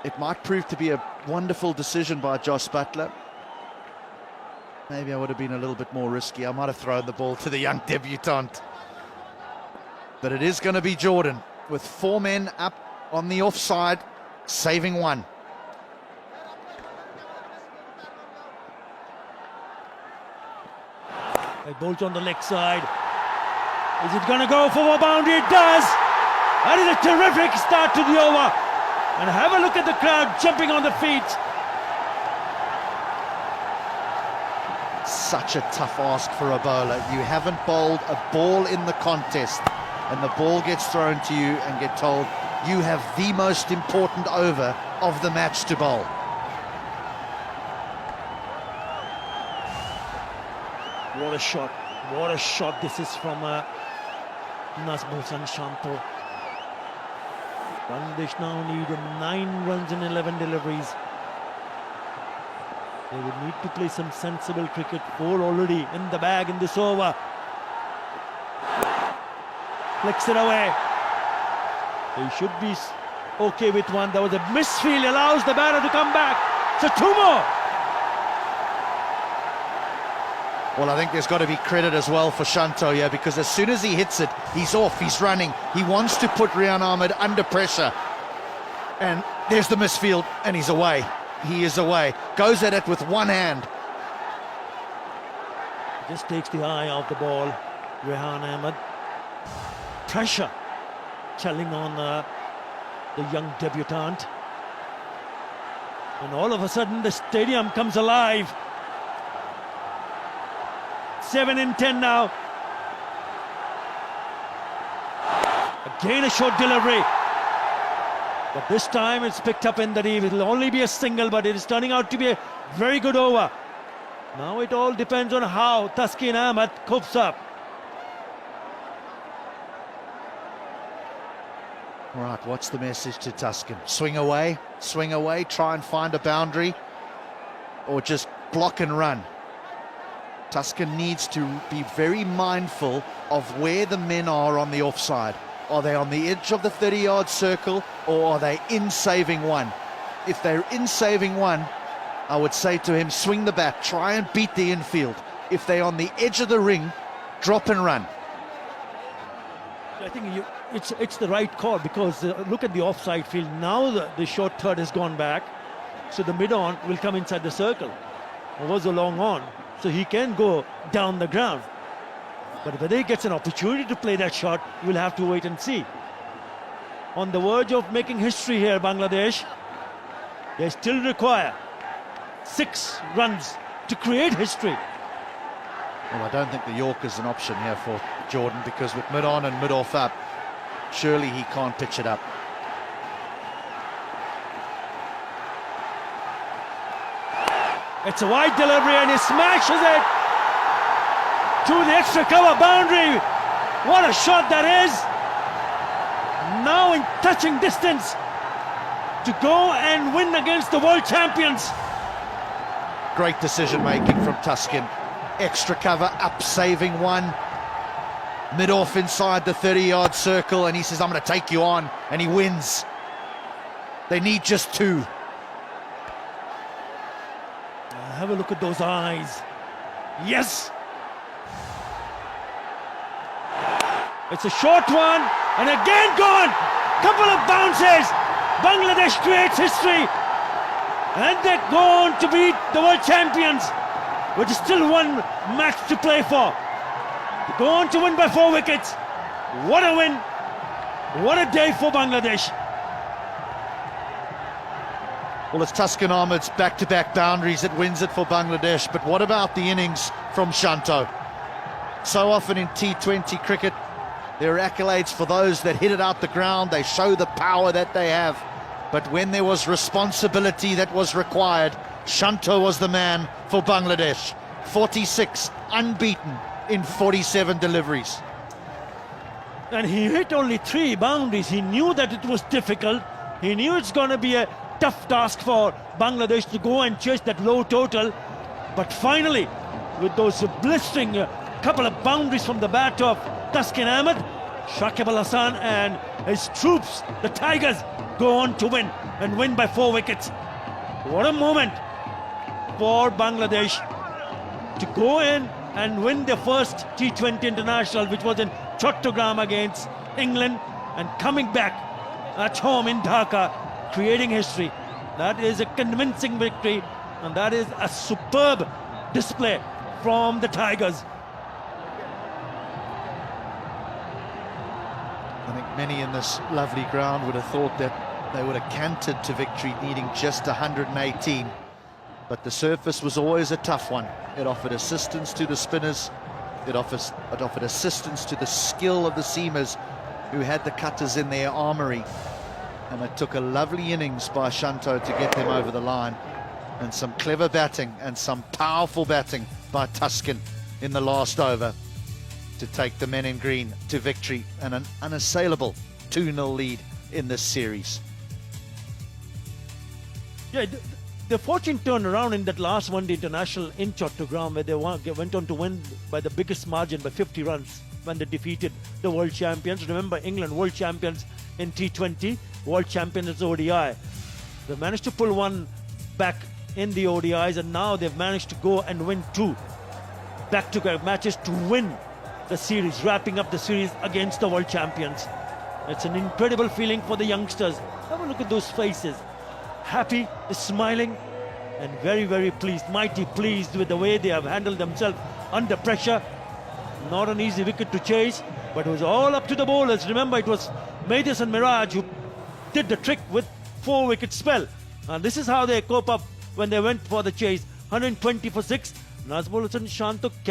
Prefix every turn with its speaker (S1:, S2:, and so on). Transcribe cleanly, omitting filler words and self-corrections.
S1: It might prove to be a wonderful decision by Jos Buttler. Maybe I would have been a little bit more risky. I might have thrown the ball to the young debutant. But it is going to be Jordan with 4 men up on the offside, saving 1.
S2: They bolt on the leg side. Is it going to go for a boundary? It does! That is a terrific start to the over. And have a look at the crowd jumping on the feet.
S1: Such a tough ask for a bowler. You haven't bowled a ball in the contest, and the ball gets thrown to you and get told you have the most important over of the match to bowl.
S2: What a shot. What a shot this is from Nazmul Hasan Shanto. Bangladesh now need 9 runs in 11 deliveries. They would need to play some sensible cricket. 4 already in the bag in this over. Flicks it away. They should be okay with 1. There was a misfield, allows the batter to come back. So 2 more.
S1: Well, I think there's got to be credit as well for Shanto here, because as soon as he hits it, he's off, he's running. He wants to put Rian Ahmed under pressure. And there's the misfield, and he's away. He is away. Goes at it with 1 hand.
S2: Just takes the eye off the ball. Rehan Ahmed. Pressure telling on the young debutant. And all of a sudden the stadium comes alive. 7 in 10 now. Again a short delivery. But this time it's picked up in the deep. It'll only be a single, but it is turning out to be a very good over. Now it all depends on how Taskin Ahmed copes up.
S1: Right, what's the message to Taskin? Swing away, try and find a boundary, or just block and run. Taskin needs to be very mindful of where the men are on the offside. Are they on the edge of the 30-yard circle, or are they in saving 1? If they're in saving 1, I would say to him, swing the bat, try and beat the infield. If they're on the edge of the ring, drop and run.
S2: I think it's the right call, because look at the offside field. Now the short third has gone back, so the mid-on will come inside the circle. It was a long on, so he can go down the ground. But whether he gets an opportunity to play that shot, we'll have to wait and see. On the verge of making history here, Bangladesh. They still require 6 runs to create history.
S1: Well, I don't think the York is an option here for Jordan, because with mid-on and mid-off up, surely he can't pitch it up.
S2: It's a wide delivery and he smashes it to the extra cover boundary. What a shot that is. Now in touching distance to go and win against the world champions.
S1: Great decision making from Taskin. Extra cover up, saving 1. Mid-off inside the 30-yard circle, and he says, I'm going to take you on, and he wins. They need just 2.
S2: Have a look at those eyes. Yes. It's a short one, and again gone. Couple of bounces. Bangladesh creates history, and they're going to beat the world champions, with still 1 match to play for. They're going to win by 4 wickets. What a win. What a day for Bangladesh.
S1: Well, it's Taskin Ahmed's back-to-back boundaries that wins it for Bangladesh, but what about the innings from Shanto? So often in T20 cricket, there are accolades for those that hit it out the ground. They show the power that they have. But when there was responsibility that was required, Shanto was the man for Bangladesh. 46, unbeaten in 47 deliveries.
S2: And he hit only 3 boundaries. He knew that it was difficult. He knew it's going to be a tough task for Bangladesh to go and chase that low total. But finally, with those blistering couple of boundaries from the bat of Taskin Ahmed, Shakib Al Hasan and his troops, the Tigers, go on to win and win by 4 wickets. What a moment for Bangladesh to go in and win their first T20 international, which was in Chattogram against England, and coming back at home in Dhaka, creating history. That is a convincing victory, and that is a superb display from the Tigers.
S1: I think many in this lovely ground would have thought that they would have cantered to victory needing just 118, but the surface was always a tough one. It offered assistance to the spinners, it offered assistance to the skill of the seamers who had the cutters in their armoury, and it took a lovely innings by Shanto to get them over the line, and some clever batting and some powerful batting by Tuscan in the last over to take the men in green to victory and an unassailable 2-0 lead in this series.
S2: Yeah, the fortune turned around in that last one-day international in Chattogram, where they went on to win by the biggest margin by 50 runs when they defeated the world champions. Remember, England world champions in T20, world champions in ODI. They managed to pull one back in the ODIs, and now they've managed to go and win 2 back-to-back matches to win the series, wrapping up the series against the world champions. It's an incredible feeling for the youngsters. Have a look at those faces. Happy, smiling, and very, very pleased, mighty pleased with the way they have handled themselves under pressure. Not an easy wicket to chase, but it was all up to the bowlers. Remember, it was Mathis and Miraj who did the trick with 4-wicket spell. And this is how they cope up when they went for the chase. 120 for 6. Nazmul Hussain Shanto kept